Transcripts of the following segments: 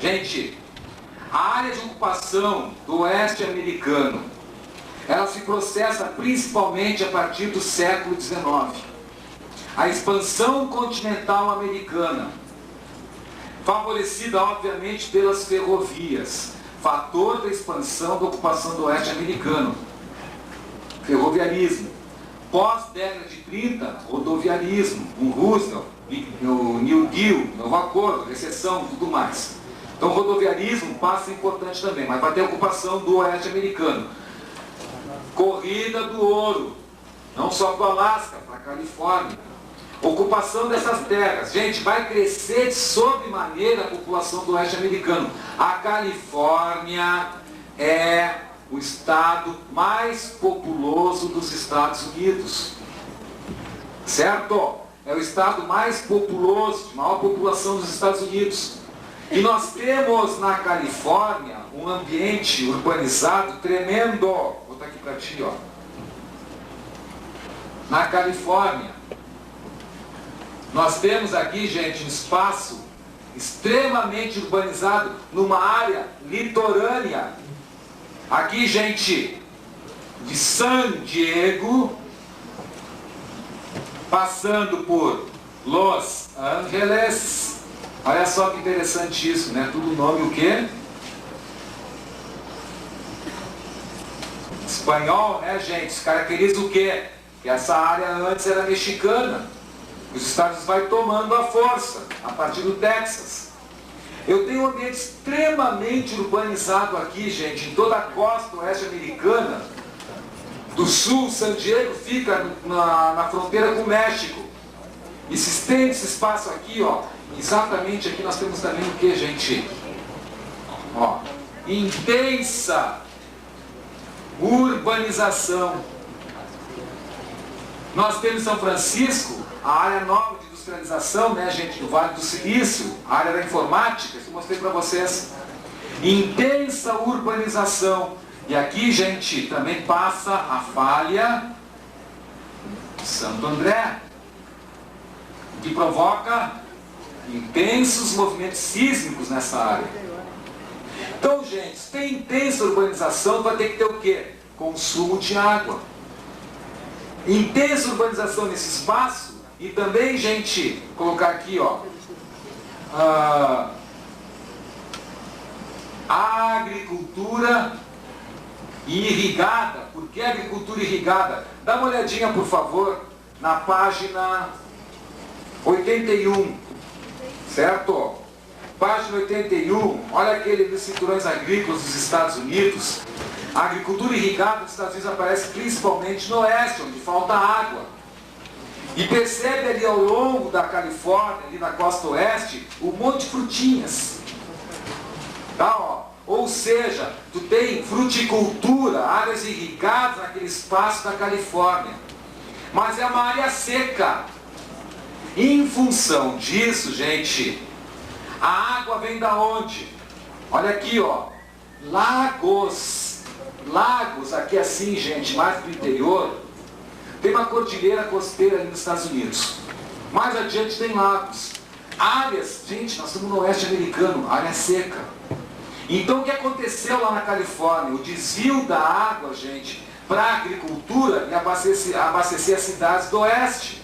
Gente, a área de ocupação do oeste americano, ela se processa principalmente a partir do século XIX. A expansão continental americana, favorecida obviamente pelas ferrovias, fator da expansão da ocupação do oeste americano. Ferroviarismo. Pós-década de 30, rodoviarismo, com Roosevelt, o New Deal, novo acordo, recessão e tudo mais. Então o rodoviarismo passa importante também, mas vai ter a ocupação do oeste americano. Corrida do ouro, não só para o Alasca, para a Califórnia. Ocupação dessas terras. Gente, vai crescer de sobremaneira a população do oeste americano. A Califórnia é o estado mais populoso dos Estados Unidos. Certo? É o estado mais populoso, de maior população dos Estados Unidos. E nós temos na Califórnia um ambiente urbanizado tremendo. Vou botar aqui para ti, ó. Na Califórnia, nós temos aqui, gente, um espaço extremamente urbanizado numa área litorânea. Aqui, gente, de San Diego, passando por Los Angeles. Olha só que interessante isso, né? Tudo nome o quê? Espanhol, né, gente? Caracteriza o quê? Que essa área antes era mexicana. Os Estados Unidos vai tomando a força, a partir do Texas. Eu tenho um ambiente extremamente urbanizado aqui, gente, em toda a costa oeste americana. Do sul, San Diego fica na fronteira com o México. E se estende esse espaço aqui, ó. Exatamente aqui nós temos também o que, gente? Ó, intensa urbanização. Nós temos São Francisco, a área nova de industrialização, né, gente, do Vale do Silício, a área da informática, isso eu mostrei para vocês. Intensa urbanização. E aqui, gente, também passa a falha de Santo André, que provoca intensos movimentos sísmicos nessa área. Então, gente, se tem intensa urbanização, vai ter que ter o quê? Consumo de água. Intensa urbanização nesse espaço e também, gente, colocar aqui, ó, a agricultura irrigada. Por que agricultura irrigada? Dá uma olhadinha, por favor, na página 81, certo? Página 81, olha aquele dos cinturões agrícolas dos Estados Unidos. A agricultura irrigada dos Estados Unidos aparece principalmente no oeste, onde falta água. E percebe ali ao longo da Califórnia, ali na costa oeste, um monte de frutinhas. Tá, ó. Ou seja, tu tem fruticultura, áreas irrigadas naquele espaço da Califórnia. Mas é uma área seca. Em função disso, gente, a água vem da onde? Olha aqui, ó. Lagos. Lagos, aqui assim, gente, mais do interior. Tem uma cordilheira costeira ali nos Estados Unidos. Mais adiante tem lagos. Áreas, gente, nós estamos no oeste americano, área seca. Então o que aconteceu lá na Califórnia? O desvio da água, gente, para a agricultura e abastecer as cidades do oeste.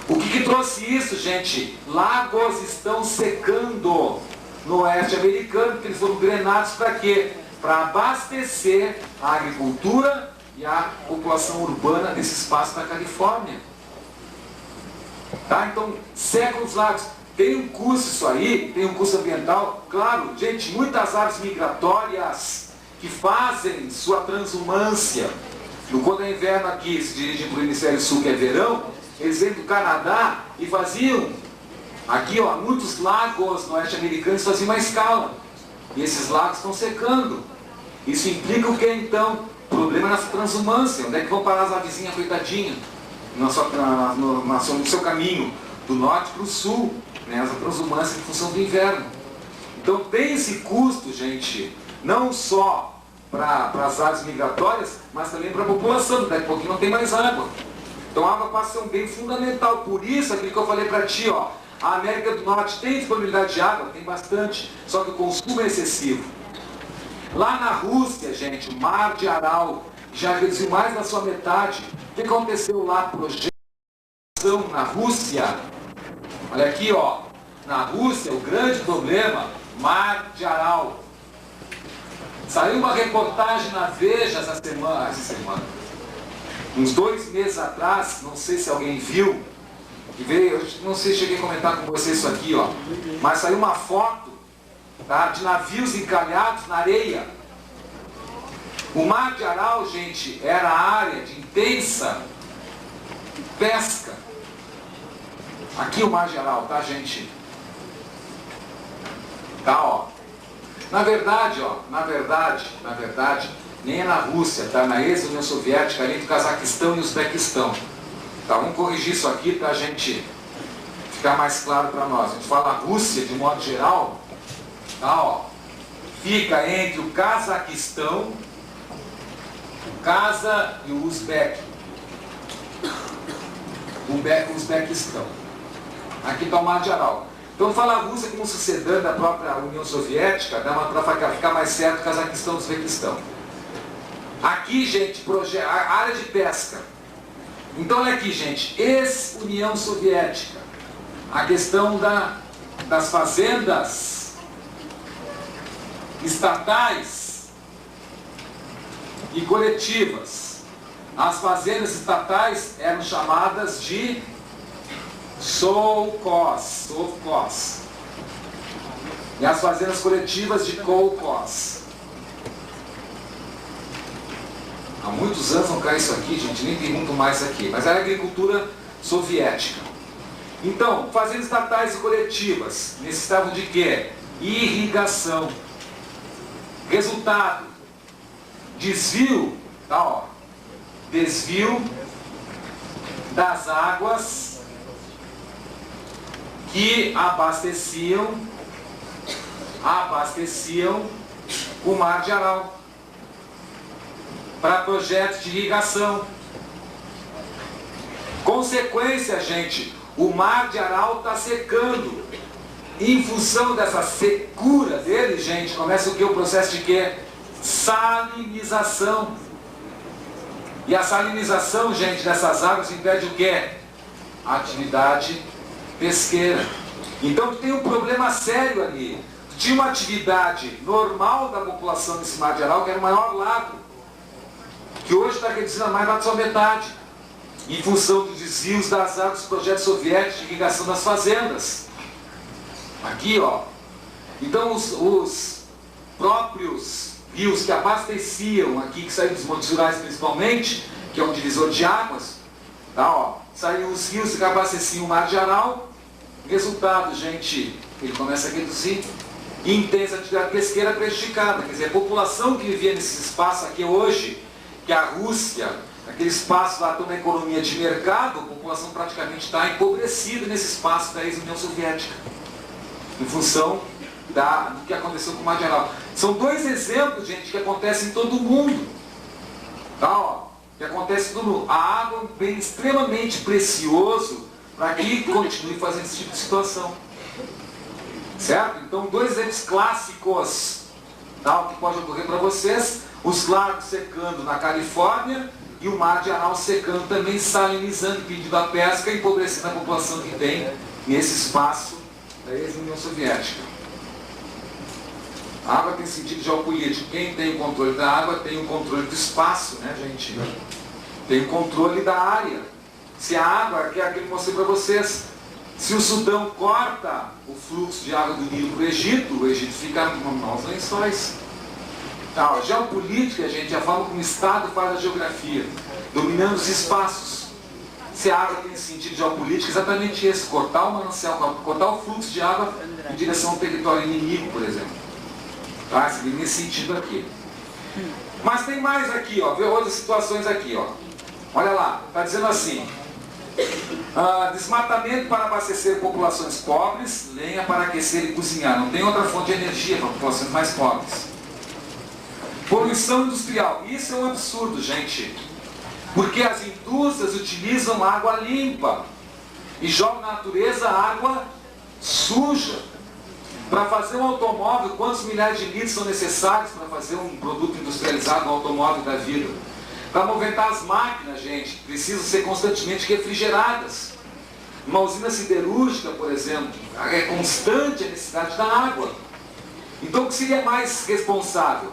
O que trouxe isso, gente? Lagos estão secando no oeste americano, porque eles foram drenados para quê? Para abastecer a agricultura e a população urbana desse espaço da Califórnia. Tá? Então, secam os lagos. Tem um curso isso aí, tem um curso ambiental, claro, gente, muitas aves migratórias que fazem sua transhumância. Quando é inverno aqui, se dirigem para o hemisfério sul, que é verão, eles vêm do Canadá e faziam, aqui ó, muitos lagos no oeste americano faziam uma escala. E esses lagos estão secando. Isso implica o que então? Problema nessa transhumância. Onde é que vão parar as avezinhas, coitadinhas? No seu caminho, do norte para o sul. Né? Essa transhumância em função do inverno. Então tem esse custo, gente, não só para as aves migratórias, mas também para a população. Daqui a pouquinho não tem mais água. Então a água passa a ser um bem fundamental. Por isso, aquilo que eu falei para ti, ó, A América do Norte tem disponibilidade de água? Tem bastante, só que o consumo é excessivo. Lá na Rússia, gente, o Mar de Aral já reduziu mais da sua metade. O que aconteceu lá? Projeção na Rússia. Olha aqui, ó. Na Rússia, o grande problema, Mar de Aral. Saiu uma reportagem na Veja essa semana. Uns 2 meses atrás, não sei se alguém viu, que veio, eu não sei se cheguei a comentar com vocês isso aqui, ó. Mas saiu uma foto, tá, de navios encalhados na areia. O Mar de Aral, gente, era área de intensa pesca. Aqui o Mar de Aral, tá, gente? Tá, ó. Na verdade, nem é na Rússia, tá? Na ex-União Soviética, ali do Cazaquistão e Uzbequistão. Tá, vamos corrigir isso aqui para a gente ficar mais claro para nós. A gente fala Rússia de modo geral, tá, ó. Fica entre o Cazaquistão, o Caza e o Uzbequistão. Aqui está o Mar de Aral. Então fala a Rússia como sucedânea da própria União Soviética, né, para ficar mais certo, Cazaquistão e Uzbequistão. Aqui, gente, a área de pesca. Então olha aqui, gente, ex-União Soviética, a questão das fazendas estatais e coletivas. As fazendas estatais eram chamadas de Sovkhoz, e as fazendas coletivas de Kolkhoz. Há muitos anos não cai isso aqui, gente, nem pergunto mais aqui, mas era a agricultura soviética. Então, fazendas estatais e coletivas necessitavam de quê? Irrigação. Resultado, desvio, tá, ó, desvio das águas que abasteciam o Mar de Aral para projetos de irrigação. Consequência, gente, o Mar de Aral está secando. Em função dessa secura dele, gente, começa o que? O processo de quê? Salinização. E a salinização, gente, dessas águas impede o quê? A atividade pesqueira. Então tem um problema sério ali. Tinha uma atividade normal da população desse Mar de Aral, que era o maior lago, que hoje está reduzindo a mais da sua metade, em função dos desvios das águas dos projetos soviéticos de irrigação das fazendas. Aqui, ó. Então os próprios rios que abasteciam aqui, que saíam dos montes rurais principalmente, que é um divisor de águas, tá, ó, saíam os rios que abasteciam o Mar de Aral. Resultado, gente, ele começa a reduzir. Intensa atividade pesqueira prejudicada. Quer dizer, a população que vivia nesse espaço aqui hoje, que a Rússia, aquele espaço lá toda a economia de mercado, a população praticamente está empobrecida nesse espaço da ex-União Soviética, em função do que aconteceu com o Mar de Aral. São 2 exemplos, gente, que acontecem em todo o mundo. Tá, ó, que acontece em todo mundo. A água é um bem extremamente precioso para que continue fazendo esse tipo de situação. Certo? Então, 2 exemplos clássicos, tá, o que pode ocorrer para vocês: os lagos secando na Califórnia e o Mar de Aral secando também, salinizando, impedindo a pesca e empobrecendo a população que tem nesse espaço da ex-União Soviética. A água tem sentido geopolítico. Quem tem o controle da água tem o controle do espaço, né, gente? Tem o controle da área. Se a água, que é aquilo que eu mostrei para vocês, se o Sudão corta o fluxo de água do Nilo para o Egito fica nos lençóis. Tá, geopolítica, gente, é a forma como o Estado faz a geografia, dominando os espaços. Se a água tem sentido geopolítico, exatamente esse: cortar o manancial, cortar o fluxo de água em direção ao território inimigo, por exemplo. Tá, nesse sentido aqui. Mas tem mais aqui, ó, vê outras situações aqui, ó. Olha lá, está dizendo assim: desmatamento para abastecer populações pobres, lenha para aquecer e cozinhar. Não tem outra fonte de energia para populações mais pobres. Poluição industrial. Isso é um absurdo, gente. Porque as indústrias utilizam água limpa e jogam na natureza água suja. Para fazer um automóvel, quantos milhares de litros são necessários para fazer um produto industrializado, um automóvel da vida? Para movimentar as máquinas, gente, precisam ser constantemente refrigeradas. Uma usina siderúrgica, por exemplo, é constante a necessidade da água. Então, o que seria mais responsável?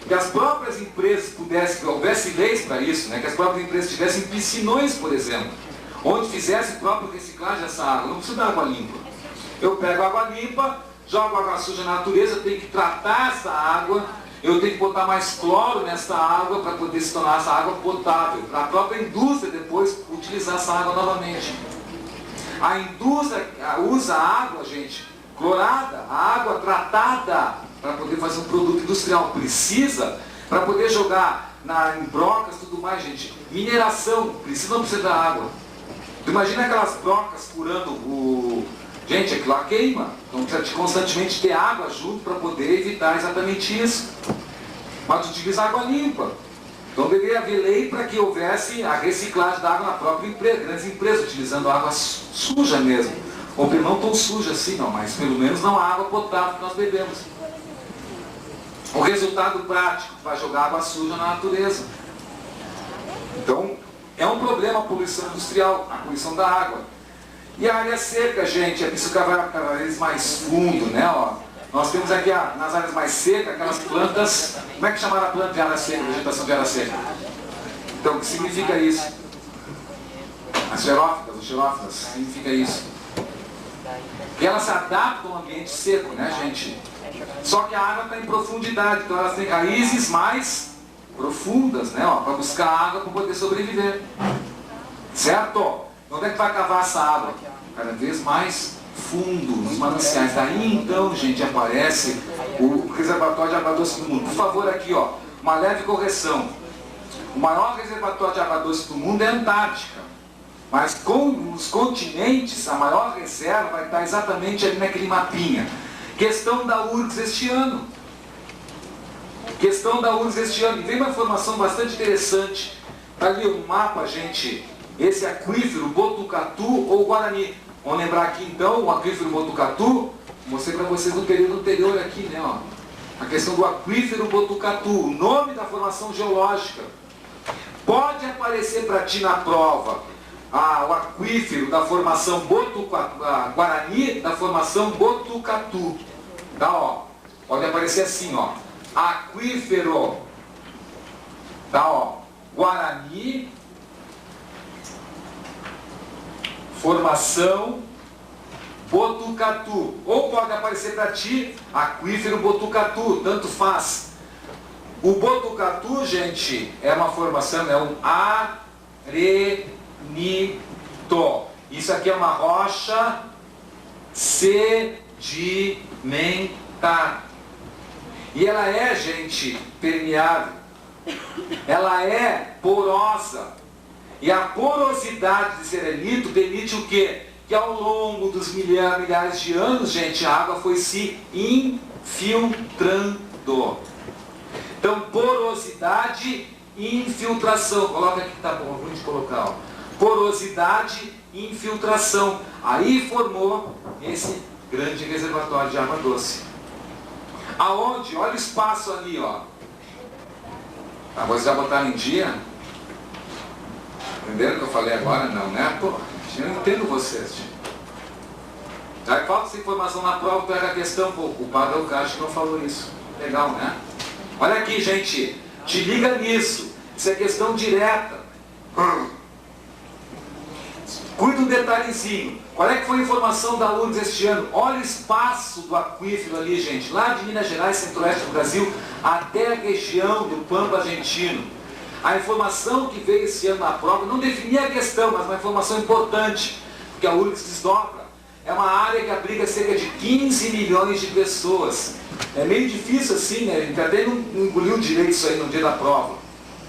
Que as próprias empresas pudessem, que houvesse leis para isso, né? Que as próprias empresas tivessem piscinões, por exemplo, onde fizessem própria reciclagem dessa água. Não precisa de água limpa. Eu pego água limpa, jogo água suja na natureza, eu tenho que tratar essa água, eu tenho que botar mais cloro nessa água para poder se tornar essa água potável, para a própria indústria depois utilizar essa água novamente. A indústria usa a água, gente, clorada, a água tratada, para poder fazer um produto industrial. Precisa, para poder jogar em brocas e tudo mais, gente. Mineração, não precisa da água. Tu imagina aquelas brocas furando o... Gente, aquilo lá queima. Então precisa constantemente ter água junto para poder evitar exatamente isso. Mas utiliza água limpa. Então deveria haver lei para que houvesse a reciclagem da água na própria empresa, grandes empresas, utilizando água suja mesmo. Ou não tão suja assim, não, mas pelo menos não a água potável que nós bebemos. O resultado prático vai jogar água suja na natureza. Então, é um problema a poluição industrial, a poluição da água. E a área seca, gente, é preciso cavar cada vez mais fundo, né? Ó, nós temos aqui, nas áreas mais secas, aquelas plantas... Como é que chamaram a planta de área seca, vegetação de área seca? Então, o que significa isso? As xerófitas, os xerófitas, significa isso. E elas se adaptam ao ambiente seco, né, gente? Só que a água está em profundidade, então elas têm raízes mais profundas, né, para buscar água para poder sobreviver. Certo? Onde é que vai cavar essa água? Cada vez mais fundo, nos mananciais. Daí então, gente, aparece o reservatório de água doce do mundo. Por favor, aqui, ó, uma leve correção. O maior reservatório de água doce do mundo é a Antártica. Mas nos continentes, a maior reserva vai estar exatamente ali naquele mapinha. Questão da URGS este ano. Questão da URGS este ano. E vem uma informação bastante interessante. Está ali um mapa, gente. Esse aquífero Botucatu ou Guarani. Vamos lembrar aqui então, o aquífero Botucatu. Mostrei para vocês no período anterior aqui, né? Ó. A questão do aquífero Botucatu. O nome da formação geológica. Pode aparecer para ti na prova. O aquífero da formação Guarani, da formação Botucatu. Tá, ó. Pode aparecer assim, ó. Aquífero, tá, ó. Guarani, formação Botucatu. Ou pode aparecer para ti aquífero Botucatu, tanto faz. O Botucatu, gente, é uma formação, é um arenito. Isso aqui é uma rocha sedimentar. E ela é, gente, permeável. Ela é porosa. E a porosidade de serenito permite o quê? Que ao longo dos milhares de anos, gente, a água foi se infiltrando. Então, porosidade e infiltração. Coloca aqui que tá bom, vou te colocar, ó. Porosidade e infiltração. Aí formou esse grande reservatório de água doce. Aonde? Olha o espaço ali, ó. Vocês já botaram em dia? Entenderam o que eu falei agora? Não, né? Pô, eu não entendo vocês. Aí falta essa informação na prova, pega a questão, pô, o padre é o cara que não falou isso. Legal, né? Olha aqui, gente. Te liga nisso. Isso é questão direta. Cuida um detalhezinho. Qual é que foi a informação da URGS este ano? Olha o espaço do aquífero ali, gente. Lá de Minas Gerais, centro-oeste do Brasil, até a região do Pampa argentino. A informação que veio esse ano na prova não definia a questão, mas uma informação importante, porque a URGS desdobra. É uma área que abriga cerca de 15 milhões de pessoas. É meio difícil assim, né? A gente até não engoliu direito isso aí no dia da prova.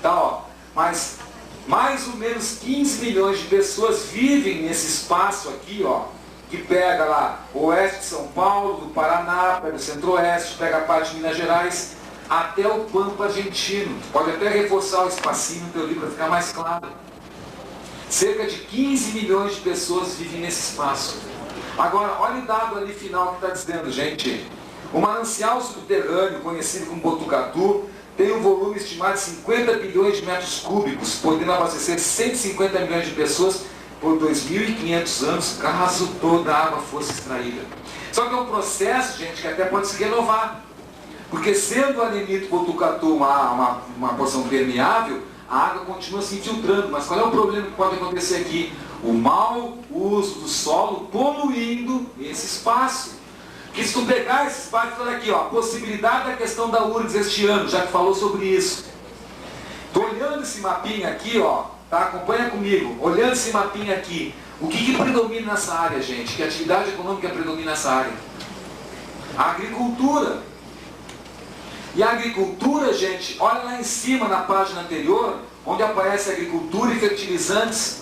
Tá, ó. Mas mais ou menos 15 milhões de pessoas vivem nesse espaço aqui, ó, que pega lá o oeste de São Paulo, do Paraná, pega o centro-oeste, pega a parte de Minas Gerais, até o Pampa argentino. Pode até reforçar o espacinho no teu livro para ficar mais claro. Cerca de 15 milhões de pessoas vivem nesse espaço. Agora, olha o dado ali final que está dizendo, gente. O manancial subterrâneo, conhecido como Botucatu, tem um volume estimado de 50 bilhões de metros cúbicos, podendo abastecer 150 milhões de pessoas por 2.500 anos, caso toda a água fosse extraída. Só que é um processo, gente, que até pode se renovar. Porque sendo o arenito Botucatu uma porção permeável, a água continua se infiltrando. Mas qual é o problema que pode acontecer aqui? O mau uso do solo poluindo esse espaço. Que se tu pegar esse espaço, olha aqui, ó, a possibilidade da questão da URGS este ano, já que falou sobre isso. Estou olhando esse mapinha aqui, ó, tá? Acompanha comigo. Olhando esse mapinha aqui, o que predomina nessa área, gente? Que atividade econômica predomina nessa área? A agricultura. E a agricultura, gente, olha lá em cima na página anterior, onde aparece agricultura e fertilizantes,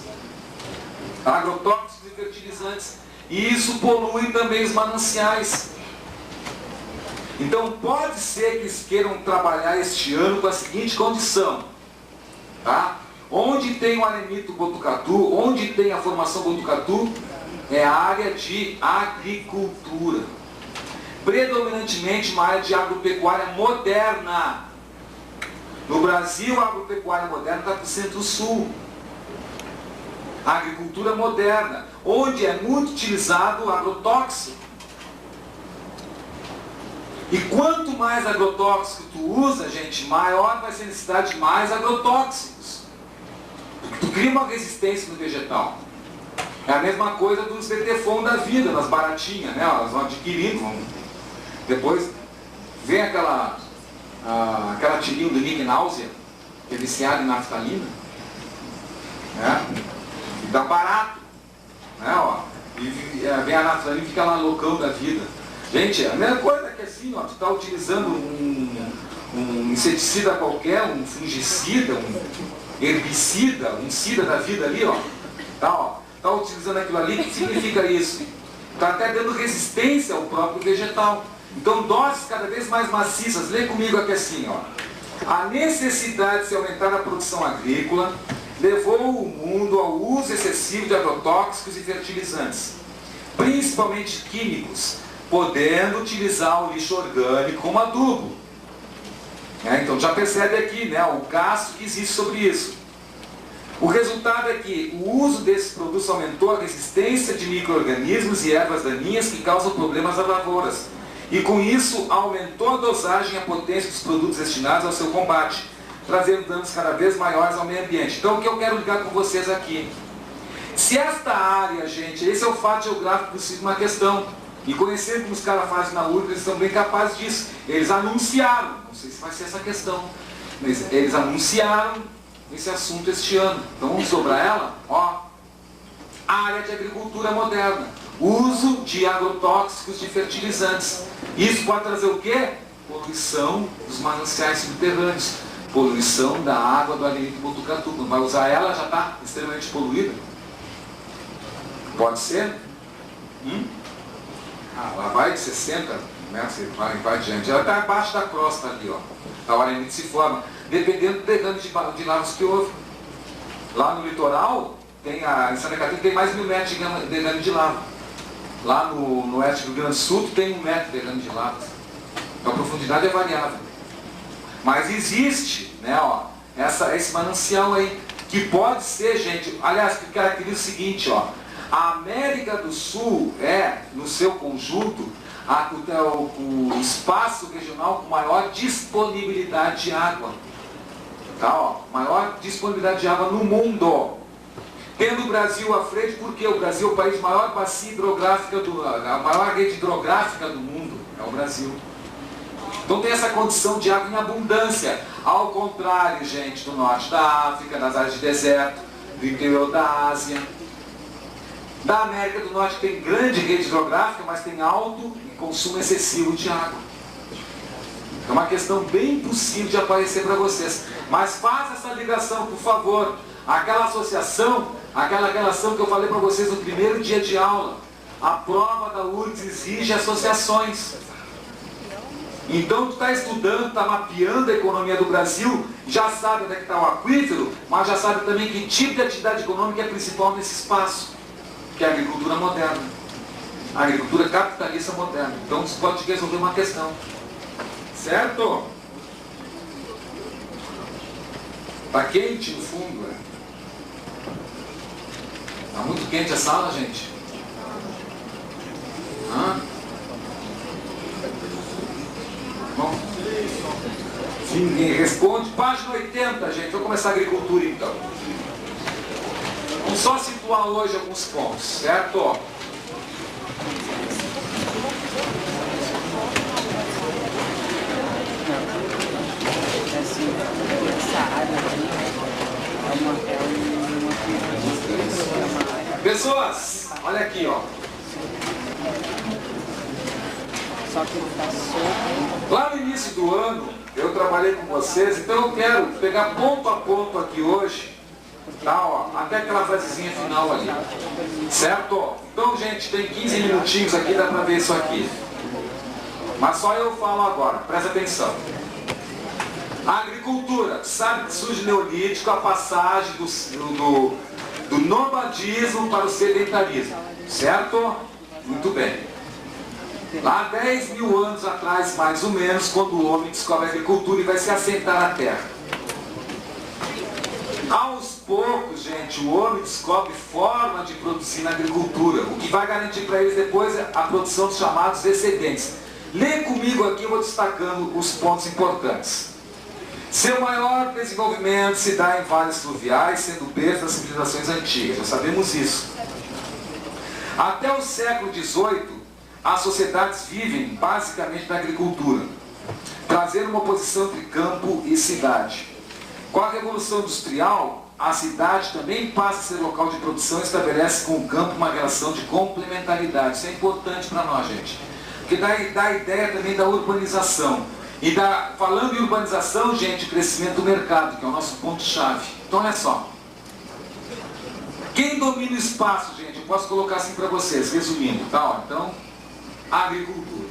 agrotóxicos e fertilizantes. E isso polui também os mananciais. Então pode ser que eles queiram trabalhar este ano com a seguinte condição, tá? Onde tem o arenito Botucatu, onde tem a formação Botucatu, é a área de agricultura. Predominantemente uma área de agropecuária moderna. No Brasil, a agropecuária moderna está para o centro-sul. A agricultura moderna, onde é muito utilizado o agrotóxico. E quanto mais agrotóxico tu usa, gente, maior vai ser a necessidade de mais agrotóxicos. Porque tu cria uma resistência no vegetal. É a mesma coisa dos BTFON da vida, das baratinhas, né? Elas vão adquirindo, depois vem aquela tirinha do Nick Náusea, que é viciado em naftalina, né? E dá barato, né? Ó, e vem a naftalina e fica lá loucão da vida. Gente, a mesma coisa que assim, ó, tu está utilizando um inseticida qualquer, um fungicida, um herbicida, um sida da vida ali, ó, tá utilizando aquilo ali, o que significa isso? Está até dando resistência ao próprio vegetal. Então, doses cada vez mais maciças. Lê comigo aqui assim, ó. A necessidade de se aumentar a produção agrícola levou o mundo ao uso excessivo de agrotóxicos e fertilizantes, principalmente químicos, podendo utilizar o lixo orgânico como adubo. Então, já percebe aqui, né, o gasto que existe sobre isso. O resultado é que o uso desses produtos aumentou a resistência de micro-organismos e ervas daninhas que causam problemas às lavouras. E com isso aumentou a dosagem e a potência dos produtos destinados ao seu combate, trazendo danos cada vez maiores ao meio ambiente. Então o que eu quero ligar com vocês aqui? Se esta área, gente, esse é o fato geográfico que precisa de uma questão. E conhecendo como os caras fazem na URGS, eles estão bem capazes disso. Eles anunciaram, não sei se vai ser essa questão, mas eles anunciaram esse assunto este ano. Então vamos sobrar ela, ó. Área de agricultura moderna. Uso de agrotóxicos, de fertilizantes. Isso pode trazer o quê? Poluição dos mananciais subterrâneos. Poluição da água do arenito Botucatu. Quando vai usar ela, já está extremamente poluída. Pode ser? Lá vai de 60 metros, vai adiante. Ela está abaixo da crosta ali, ó. O arenito se forma. Dependendo do derrame de lavas que houve. Lá no litoral, em Santa Catarina tem mais de 1.000 metros de derrame de lava. Lá no oeste do Rio Grande do Sul tem 1 metro de derrame de lavas. Então a profundidade é variável. Mas existe, né, ó, esse manancial aí, que pode ser, gente, aliás, que caracteriza o seguinte, ó, a América do Sul é, no seu conjunto, o espaço regional com maior disponibilidade de água. Tá, ó, maior disponibilidade de água no mundo. Tendo o Brasil à frente, porque o Brasil é o país de maior bacia hidrográfica, a maior rede hidrográfica do mundo, é o Brasil. Então tem essa condição de água em abundância. Ao contrário, gente, do norte da África, das áreas de deserto, do interior da Ásia. Da América do Norte tem grande rede hidrográfica, mas tem alto e consumo excessivo de água. É uma questão bem possível de aparecer para vocês. Mas faça essa ligação, por favor. Aquela associação, aquela relação que eu falei para vocês no primeiro dia de aula. A prova da URGS exige associações. Então tu está estudando, está mapeando a economia do Brasil, já sabe onde é que está o aquífero, mas já sabe também que tipo de atividade econômica é principal nesse espaço, que é a agricultura moderna. A agricultura capitalista moderna. Então isso pode resolver uma questão. Certo? Está quente no fundo, né? Está muito quente a sala, gente? Hã? Bom, se ninguém responde, página 80, gente. Vamos começar a agricultura então. Vamos só situar hoje alguns pontos, certo? Pessoas, olha aqui, ó. Lá no início do ano, eu trabalhei com vocês, então eu quero pegar ponto a ponto aqui hoje, tá, ó, até aquela frasezinha final ali. Certo? Então, gente, tem 15 minutinhos aqui, dá pra ver isso aqui. Mas só eu falo agora, presta atenção. A agricultura, sabe que surge neolítico, a passagem do nomadismo para o sedentarismo, certo? Muito bem. Lá há 10 mil anos atrás, mais ou menos, quando o homem descobre a agricultura e vai se assentar na terra. Aos poucos, gente, o homem descobre forma de produzir na agricultura, o que vai garantir para eles depois a produção dos chamados excedentes. Lê comigo aqui, eu vou destacando os pontos importantes. Seu maior desenvolvimento se dá em vales fluviais, sendo berço das civilizações antigas, já sabemos isso. Até o século XVIII, as sociedades vivem basicamente na agricultura, trazendo uma oposição entre campo e cidade. Com a Revolução Industrial, a cidade também passa a ser local de produção e estabelece com o campo uma relação de complementaridade. Isso é importante para nós, gente, porque dá a ideia também da urbanização. E falando em urbanização, gente, o crescimento do mercado, que é o nosso ponto-chave. Então, olha só. Quem domina o espaço, gente, eu posso colocar assim para vocês, resumindo, tá? Ó, então, a agricultura.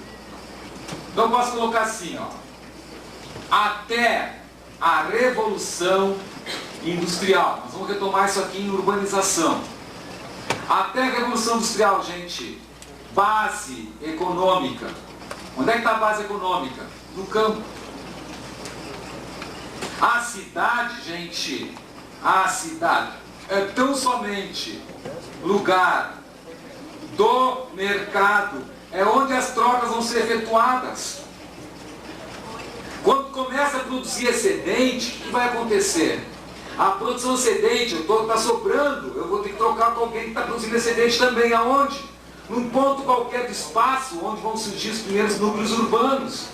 Então, eu posso colocar assim, ó. Até a Revolução Industrial. Nós vamos retomar isso aqui em urbanização. Até a Revolução Industrial, gente, base econômica. Onde é que está a base econômica? No campo. A cidade, gente, a cidade é tão somente lugar do mercado, é onde as trocas vão ser efetuadas. Quando começa a produzir excedente, o que vai acontecer? A produção excedente, está sobrando, eu vou ter que trocar com alguém que está produzindo excedente também. Aonde? Num ponto qualquer do espaço, onde vão surgir os primeiros núcleos urbanos.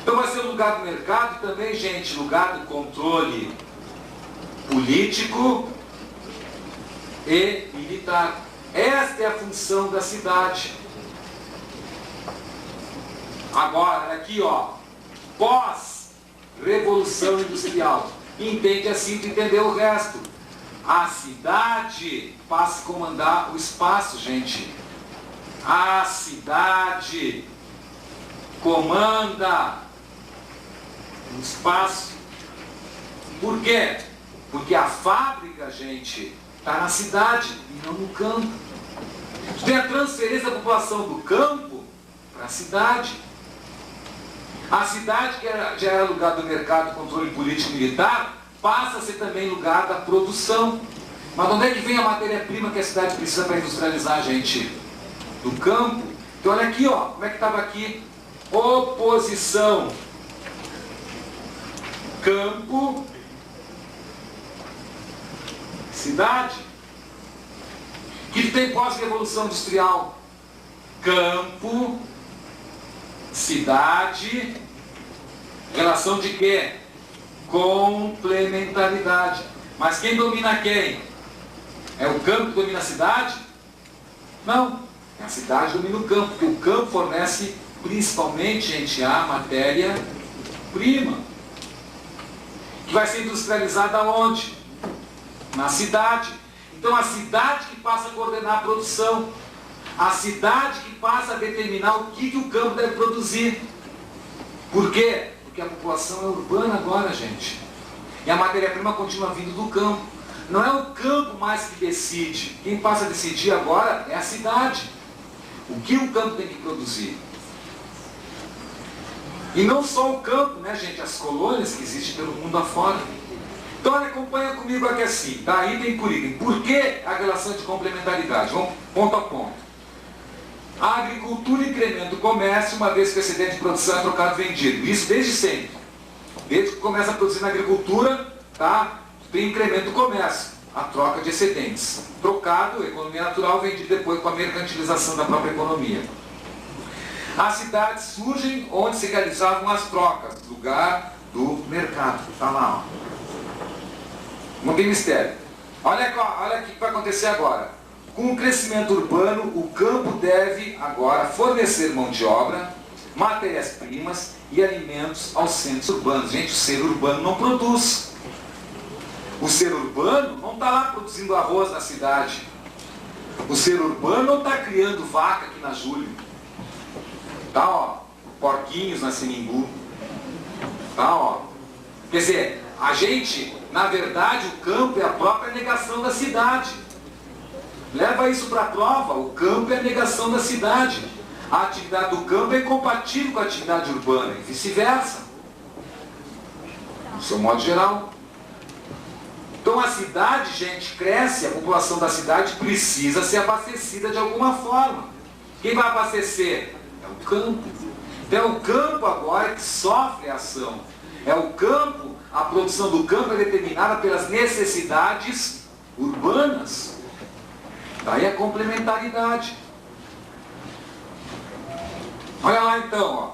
Então vai ser o lugar do mercado e também, gente, lugar do controle político e militar. Esta é a função da cidade. Agora, aqui, ó, pós-revolução industrial. Entende assim, tu entendeu o resto. A cidade passa a comandar o espaço, gente. A cidade comanda o espaço. Por quê? Porque a fábrica, gente, está na cidade e não no campo. Tem a transferência da população do campo para a cidade. A cidade, que já era lugar do mercado, controle político e militar, passa a ser também lugar da produção. Mas onde é que vem a matéria-prima que a cidade precisa para industrializar, gente? Do campo. Então olha aqui, ó, como é que estava aqui? Oposição. Campo. Cidade. O que tem pós-revolução industrial? Campo. Cidade. Relação de quê? Complementaridade. Mas quem domina quem? É o campo que domina a cidade? Não. A cidade domina o campo, porque o campo fornece principalmente, gente, a matéria-prima. Que vai ser industrializada onde? Na cidade. Então a cidade que passa a coordenar a produção. A cidade que passa a determinar o que o campo deve produzir. Por quê? Porque a população é urbana agora, gente. E a matéria-prima continua vindo do campo. Não é o campo mais que decide. Quem passa a decidir agora é a cidade. O que o campo tem que produzir? E não só o campo, né, gente? As colônias que existem pelo mundo afora. Então, olha, acompanha comigo aqui assim, tá? Item por item. Por que a relação de complementaridade? Vamos ponto a ponto. A agricultura incrementa o comércio, uma vez que o excedente de produção é trocado e vendido. Isso desde sempre. Desde que começa a produzir na agricultura, tá? Tem incremento do comércio, a troca de excedentes. Trocado, economia natural, vendido depois com a mercantilização da própria economia. As cidades surgem onde se realizavam as trocas, lugar do mercado. Está lá, ó. Não tem mistério. Olha o que vai acontecer agora. Com o crescimento urbano, o campo deve agora fornecer mão de obra, matérias-primas e alimentos aos centros urbanos. Gente, o ser urbano não produz. O ser urbano não está lá produzindo arroz na cidade. O ser urbano não está criando vaca aqui na Júlio. Tá, ó, porquinhos na Sinimbu. Tá, ó. Quer dizer, a gente, na verdade, o campo é a própria negação da cidade. Leva isso para a prova, o campo é a negação da cidade. A atividade do campo é incompatível com a atividade urbana e vice-versa. No seu modo geral. Então a cidade, gente, cresce, a população da cidade precisa ser abastecida de alguma forma. Quem vai abastecer? É o campo. Então é o campo agora que sofre a ação. É o campo, a produção do campo é determinada pelas necessidades urbanas. Daí a complementaridade. Olha lá então, ó.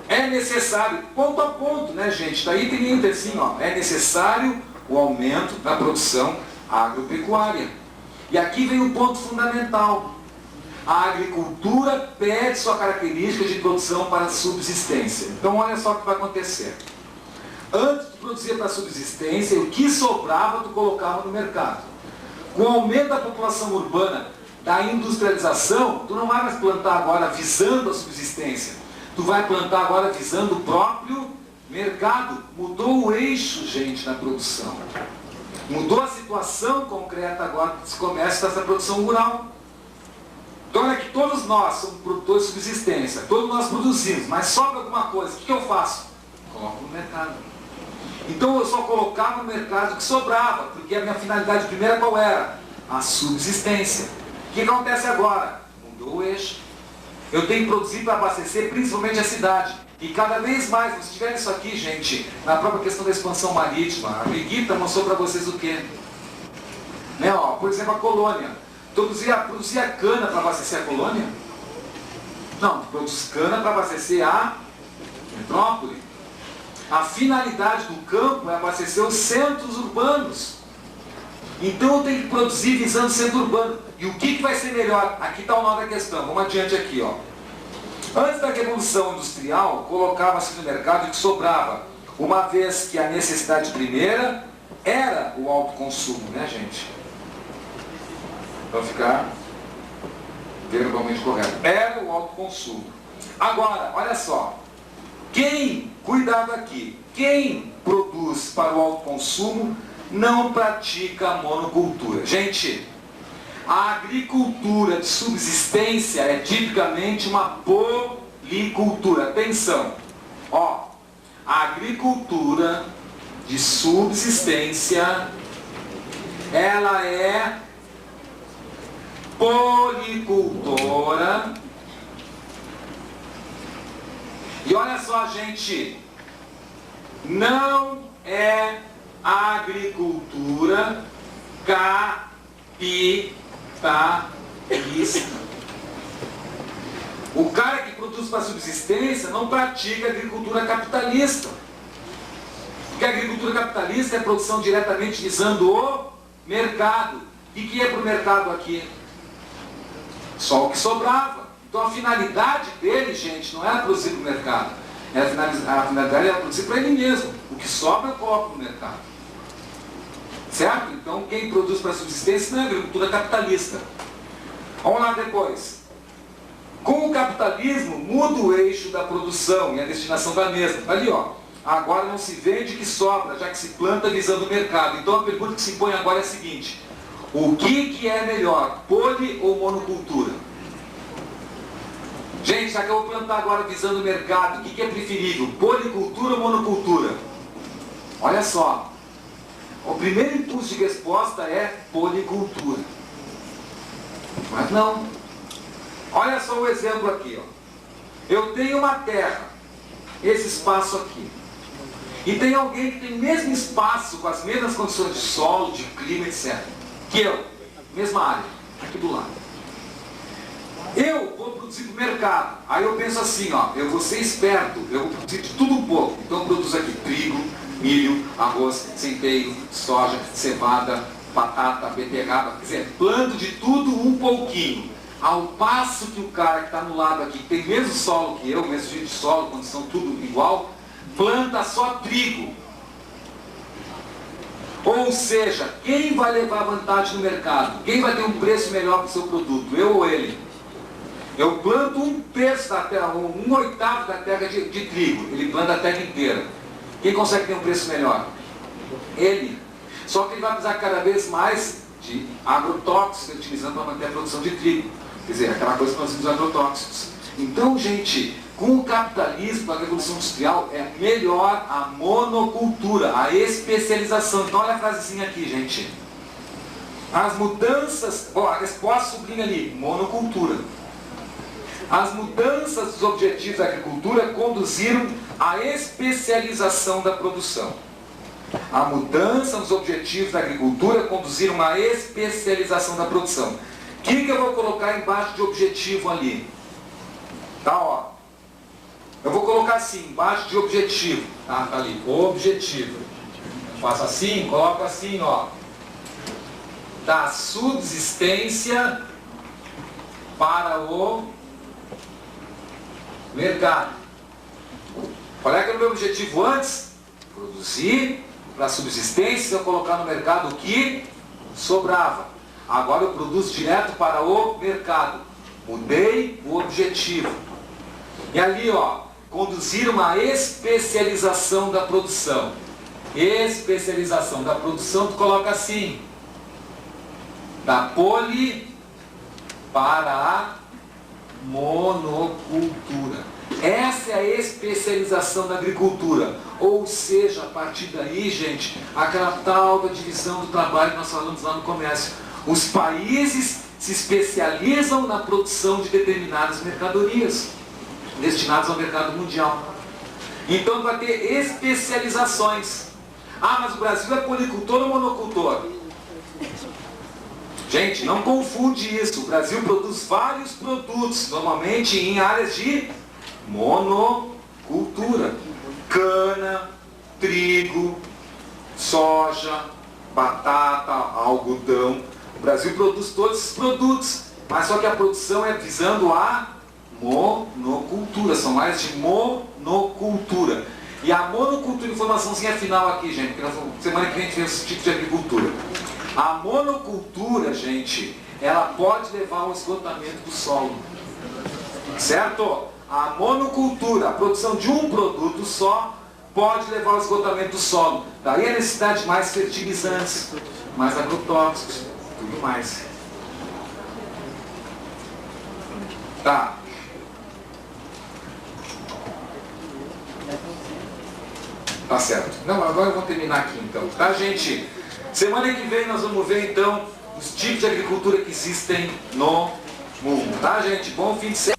É necessário, ponto a ponto, né, gente? Daí tem item assim, ó. É necessário o aumento da produção agropecuária. E aqui vem o ponto fundamental. A agricultura perde sua característica de produção para subsistência. Então olha só o que vai acontecer. Antes de produzir para subsistência, o que sobrava tu colocava no mercado. Com o aumento da população urbana, da industrialização, tu não vai mais plantar agora visando a subsistência. Tu vai plantar agora visando o próprio mercado. Mudou o eixo, gente, na produção. Mudou a situação concreta agora que se começa essa produção rural. Então olha que todos nós somos produtores de subsistência, todos nós produzimos, mas sobra alguma coisa, o que eu faço? Coloco no mercado. Então eu só colocava no mercado o que sobrava, porque a minha finalidade primeira qual era? A subsistência. O que acontece agora? Mudou o eixo. Eu tenho que produzir para abastecer principalmente a cidade. E cada vez mais, se tiver isso aqui, gente, na própria questão da expansão marítima, a Briguita mostrou para vocês o quê? Né, ó, por exemplo, a colônia. Produzia cana para abastecer a colônia? Não, produz cana para abastecer a metrópole. A finalidade do campo é abastecer os centros urbanos. Então eu tenho que produzir visando o centro urbano. E o que vai ser melhor? Aqui está o nó da questão. Vamos adiante aqui, ó. Antes da Revolução Industrial, colocava-se no mercado o que sobrava, uma vez que a necessidade primeira era o autoconsumo, né, gente? Para ficar verbalmente correto. Era o autoconsumo. Agora, olha só. Cuidado aqui, quem produz para o autoconsumo não pratica a monocultura. Gente, a agricultura de subsistência é tipicamente uma policultura. Atenção, ó, a agricultura de subsistência, ela é policultora. E olha só, gente, não é agricultura capitalista. O cara que produz para subsistência não pratica agricultura capitalista. Porque a agricultura capitalista é produção diretamente visando o mercado. E que é para o mercado aqui? Só o que sobrava. Então a finalidade dele, gente, não era produzir para o mercado. A finalidade era produzir para ele mesmo. O que sobra eu coloco no mercado. Certo? Então quem produz para subsistência não é agricultura capitalista. Vamos lá depois. Com o capitalismo muda o eixo da produção e a destinação da mesma. Ali, ó. Agora não se vende o que sobra, já que se planta visando o mercado. Então a pergunta que se põe agora é a seguinte: o que é melhor, poli ou monocultura? Gente, já que eu vou plantar agora visando o mercado, o que é preferível? Policultura ou monocultura? Olha só. O primeiro impulso de resposta é policultura. Mas não. Olha só o exemplo aqui, ó. Eu tenho uma terra, esse espaço aqui. E tem alguém que tem o mesmo espaço, com as mesmas condições de solo, de clima, etc. Que eu, mesma área, aqui do lado. Eu vou produzir para o mercado. Aí eu penso assim, ó, eu vou ser esperto, eu vou produzir de tudo um pouco. Então eu produzo aqui trigo, milho, arroz, centeio, soja, cevada, batata, beterraba, quer dizer, planto de tudo um pouquinho. Ao passo que o cara que está no lado aqui, que tem o mesmo solo que eu, mesmo tipo de solo, condição tudo igual, planta só trigo. Ou seja, quem vai levar vantagem no mercado? Quem vai ter um preço melhor para o seu produto? Eu ou ele? Eu planto 1/3 da terra, 1/8 da terra de trigo. Ele planta a terra inteira. Quem consegue ter um preço melhor? Ele. Só que ele vai precisar cada vez mais de agrotóxicos, utilizando para manter a produção de trigo. Quer dizer, aquela coisa que nós temos agrotóxicos. Então, gente, com o capitalismo, a revolução industrial, é melhor a monocultura, a especialização. Então, olha a frasezinha aqui, gente. As mudanças, a resposta sublinha ali, monocultura. As mudanças dos objetivos da agricultura conduziram à especialização da produção. A mudança nos objetivos da agricultura conduziram à especialização da produção. O que eu vou colocar embaixo de objetivo ali? Tá, ó. Eu vou colocar assim, embaixo de objetivo. Tá ali, objetivo. Faço assim, coloco assim, ó. Da subsistência para o mercado. Qual é que era o meu objetivo antes? Produzir para subsistência, eu colocar no mercado o que sobrava. Agora eu produzo direto para o mercado. Mudei o objetivo. E ali, ó, conduzir uma especialização da produção. Especialização da produção, tu coloca assim. Da poli para a monocultura. Essa é a especialização da agricultura. Ou seja, a partir daí, gente, aquela tal da divisão do trabalho que nós falamos lá no comércio. Os países se especializam na produção de determinadas mercadorias destinadas ao mercado mundial. Então vai ter especializações. Ah, mas o Brasil é policultor ou monocultor? Gente, não confunde isso. O Brasil produz vários produtos, normalmente em áreas de monocultura. Cana, trigo, soja, batata, algodão. O Brasil produz todos esses produtos, mas só que a produção é visando a monocultura. São áreas de monocultura. E a monocultura, informaçãozinha final aqui, gente, porque semana que vem a gente vê esse tipo de agricultura. A monocultura, gente, ela pode levar ao esgotamento do solo. Certo? A monocultura, a produção de um produto só, pode levar ao esgotamento do solo. Daí a necessidade de mais fertilizantes, mais agrotóxicos, tudo mais. Tá. Tá certo. Não, agora eu vou terminar aqui então. Tá, gente? Semana que vem nós vamos ver então os tipos de agricultura que existem no mundo. Tá, gente? Bom fim de semana.